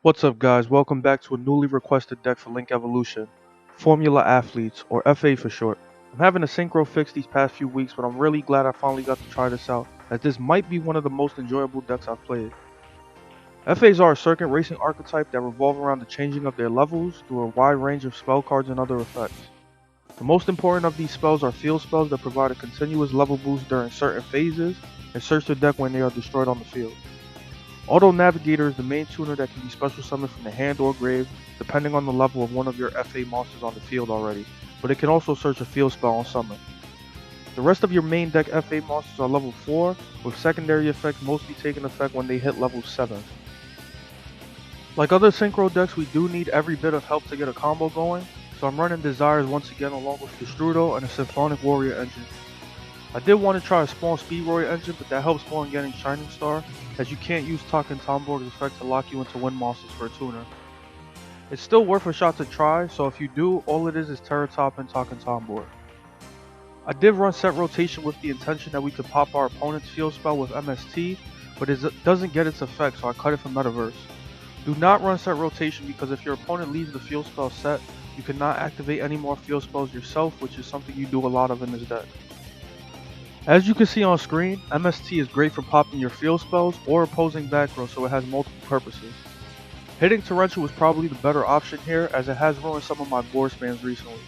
What's up guys, welcome back to a newly requested deck for Link Evolution, Formula Athletes, or FA for short. I'm having a synchro fix these past few weeks, but I'm really glad I finally got to try this out, as this might be one of the most enjoyable decks I've played. FAs are a circuit racing archetype that revolve around the changing of their levels through a wide range of spell cards and other effects. The most important of these spells are field spells that provide a continuous level boost during certain phases, and search the deck when they are destroyed on the field. Auto Navigator is the main tuner that can be special summoned from the hand or grave, depending on the level of one of your FA monsters on the field already, but it can also search a field spell on summon. The rest of your main deck FA monsters are level 4, with secondary effects mostly taking effect when they hit level 7. Like other synchro decks, we do need every bit of help to get a combo going, so I'm running Desires once again along with Shoutout and a Symphonic Warrior engine. I did want to try a small Speed Warrior engine, but that helps more in getting Shining Star, as you can't use Tuck and Tomborg's effect to lock you into Wind Monsters for a tuner. It's still worth a shot to try, so if you do, all it is Terratop and Tuck and Tomborg. I did run set rotation with the intention that we could pop our opponent's field spell with MST, but it doesn't get its effect, so I cut it from Metaverse. Do not run set rotation because if your opponent leaves the field spell set, you cannot activate any more field spells yourself, which is something you do a lot of in this deck. As you can see on screen, MST is great for popping your field spells or opposing back row, so it has multiple purposes. Hitting Torrential was probably the better option here, as it has ruined some of my board spams recently.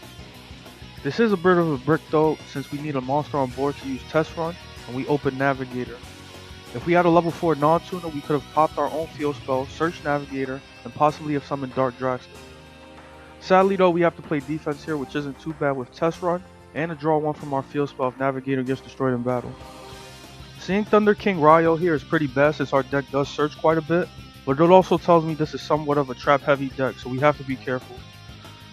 This is a bit of a brick though, since we need a monster on board to use Test Run, and we open Navigator. If we had a level 4 non-tuner, we could have popped our own field spell, searched Navigator, and possibly have summoned Dark Dragster. Sadly though, we have to play defense here, which isn't too bad with Test Run, and to draw one from our field spell if Navigator gets destroyed in battle. Seeing Thunder King Ryo here is pretty bad since our deck does search quite a bit, but it also tells me this is somewhat of a trap heavy deck, so we have to be careful.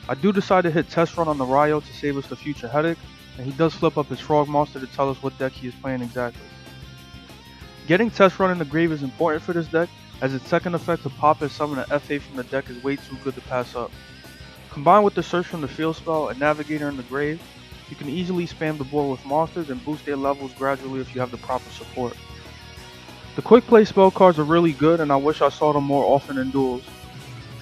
I do decide to hit Test Run on the Ryo to save us the future headache, and he does flip up his Frog monster to tell us what deck he is playing exactly. Getting Test Run in the grave is important for this deck, as its second effect to pop and summon an FA from the deck is way too good to pass up. Combined with the search from the field spell and Navigator in the grave, you can easily spam the board with monsters and boost their levels gradually if you have the proper support. The quick play spell cards are really good, and I wish I saw them more often in duels.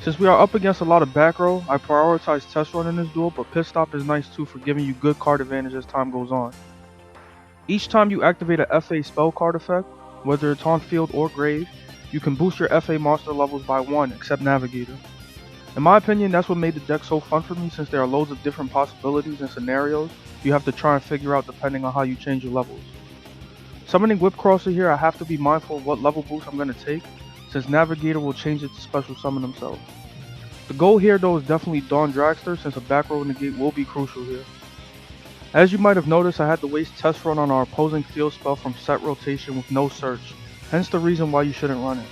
Since we are up against a lot of back row, I prioritize Test Run in this duel, but Pit Stop is nice too for giving you good card advantage as time goes on. Each time you activate a FA spell card effect, whether it's on field or grave, you can boost your FA monster levels by 1 except Navigator. In my opinion, that's what made the deck so fun for me, since there are loads of different possibilities and scenarios you have to try and figure out depending on how you change your levels. Summoning Whipcrosser here, I have to be mindful of what level boost I'm going to take, since Navigator will change it to special summon himself. The goal here though is definitely Dawn Dragster, since a back row negate will be crucial here. As you might have noticed, I had to waste Test Run on our opposing field spell from set rotation with no search, hence the reason why you shouldn't run it.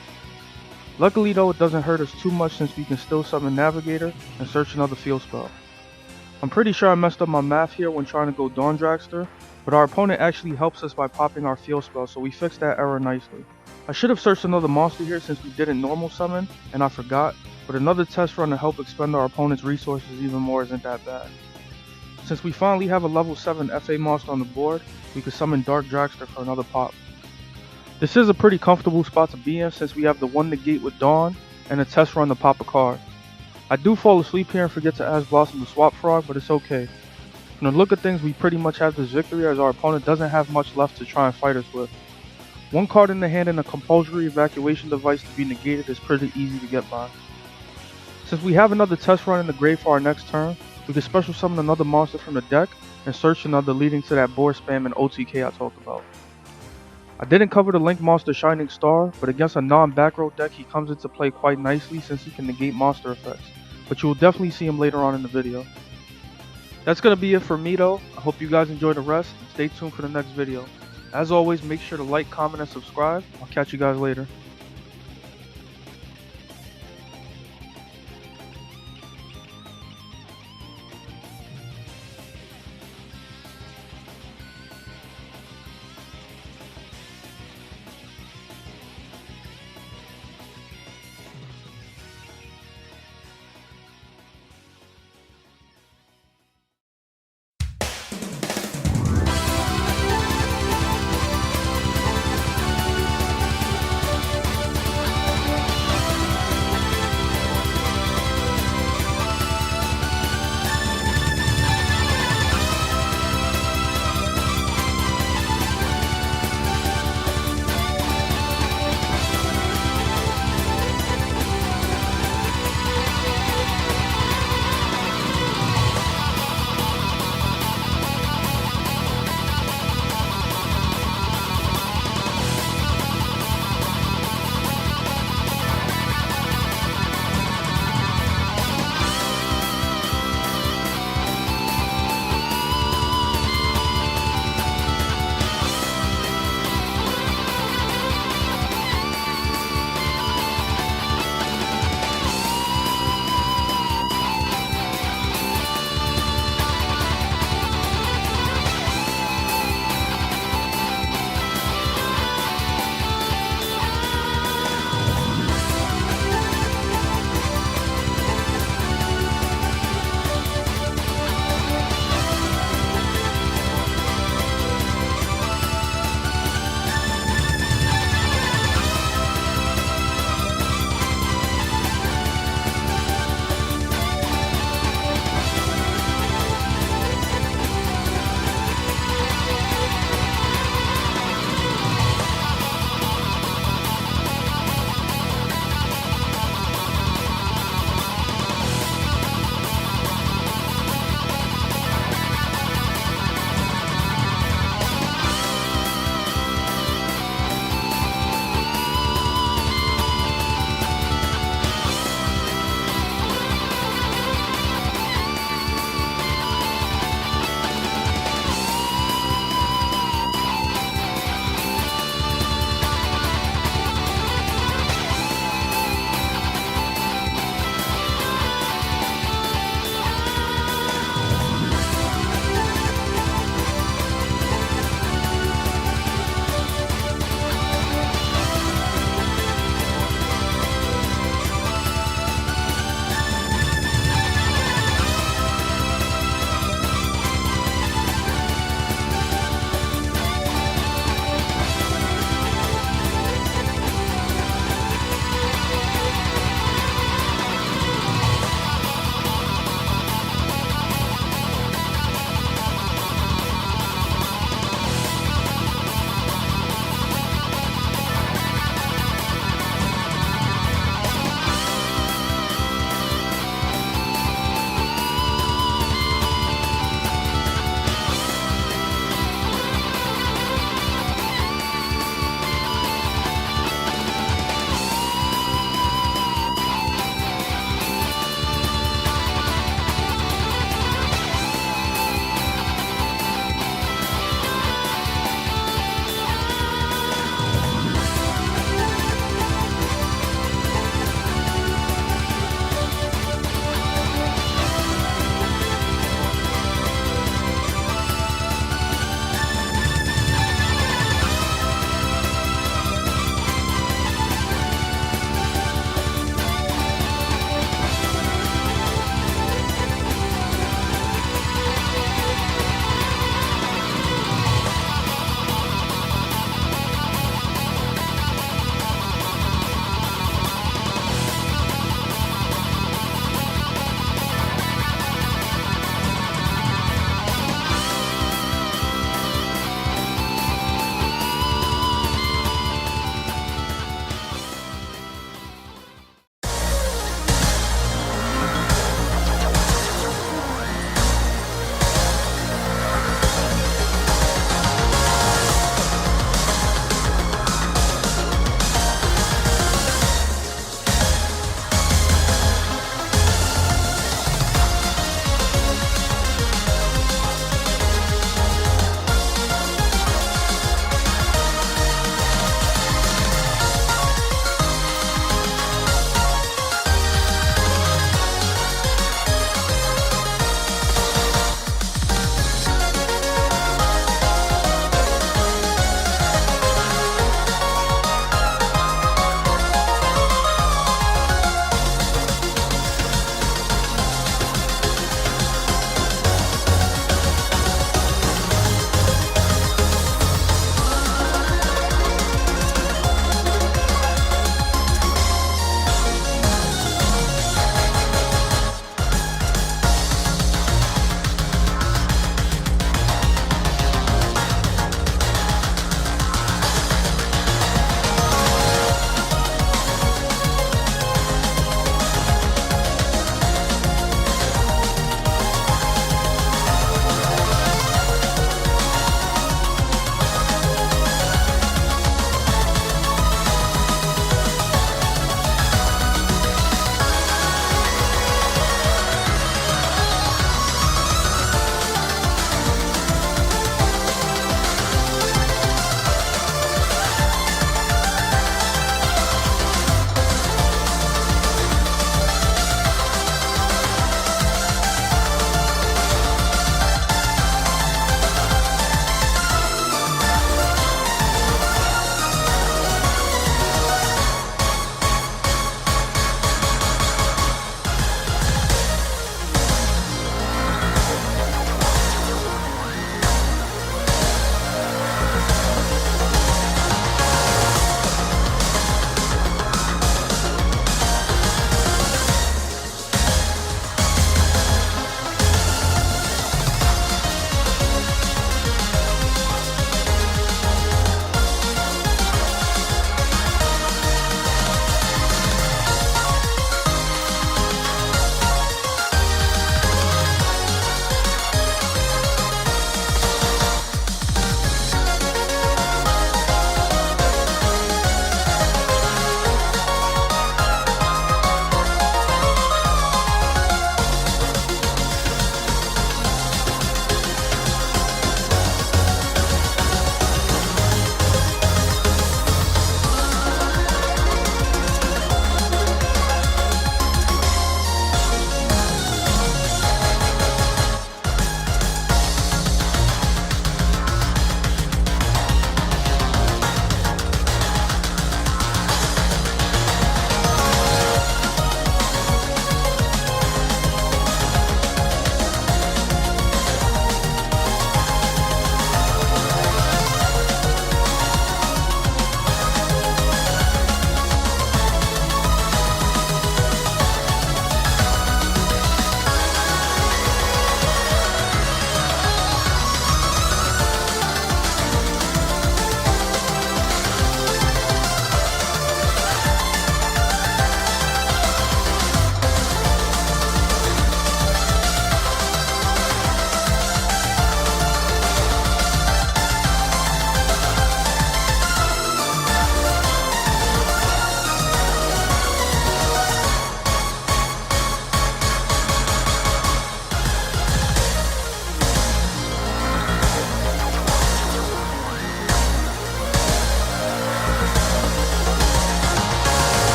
Luckily though, it doesn't hurt us too much since we can still summon Navigator and search another field spell. I'm pretty sure I messed up my math here when trying to go Dawn Dragster, but our opponent actually helps us by popping our field spell, so we fixed that error nicely. I should have searched another monster here since we didn't normal summon, and I forgot, but another Test Run to help expend our opponent's resources even more isn't that bad. Since we finally have a level 7 FA monster on the board, we could summon Dark Dragster for another pop. This is a pretty comfortable spot to be in since we have the 1 negate with Dawn and a Test Run to pop a card. I do fall asleep here and forget to Ash Blossom the Swap Frog, but it's okay. From the look of things, we pretty much have this victory as our opponent doesn't have much left to try and fight us with. 1 card in the hand and a compulsory evacuation device to be negated is pretty easy to get by. Since we have another Test Run in the grave for our next turn, we can special summon another monster from the deck and search another, leading to that board spam and OTK I talked about. I didn't cover the Link monster Shining Star, but against a non-back row deck he comes into play quite nicely since he can negate monster effects, but you will definitely see him later on in the video. That's going to be it for me though. I hope you guys enjoy the rest, and stay tuned for the next video. As always, make sure to like, comment, and subscribe. I'll catch you guys later.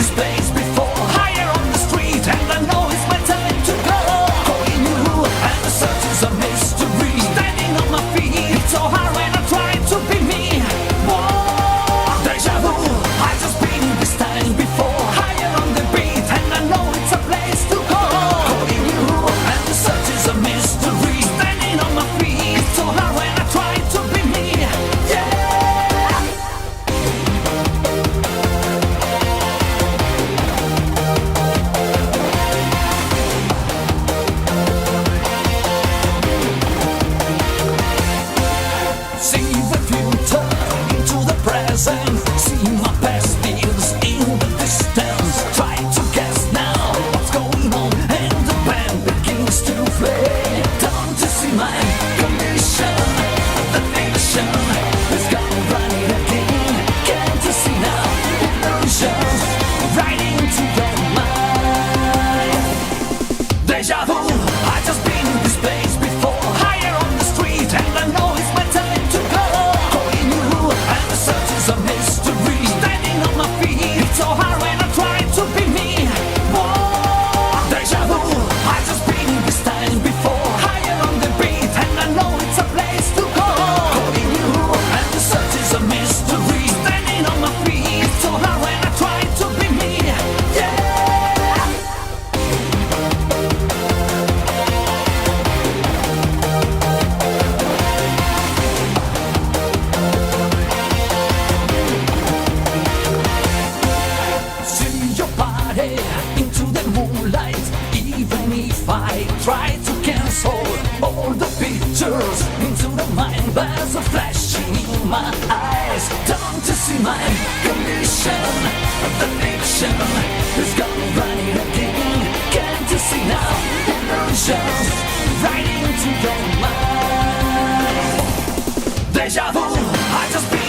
this place before. Higher on the street, and I know it's my time to go. Calling you, and the search is a mystery. Standing on my feet, it's so hard when I try to be me. Whoa, deja vu, I just been this time before. Higher on the beat, and I know it's a place to go. Calling you, and the search is a mystery. Standing on my feet, it's so hard when I try to be me. Yeah. See the future into the present. See my past years in the distance. Try to guess now what's going on, and the band begins to play. Don't you see my condition? The nation is gonna run it again. Can't you see now? Illusions right into your mind. Deja vu, I just been in this place before. Higher on the street, and I know it's my time to go. Calling you, and the search is a mystery. Standing on my feet, it's so hard when I try to be me. Whoa, deja vu, I just been in this time before. Higher on the beat, and I know it's a place to go. Calling you, and the search is a mystery. Standing on my feet, it's so hard when I try to be me. Yeah. See your body into the moonlight. Even if I try to cancel all the pictures into the mind, there's a flashing in my eyes. Don't you see my condition? The fiction is gonna run it again. Can't you see now? Illusions right into your mind. Deja vu, I just been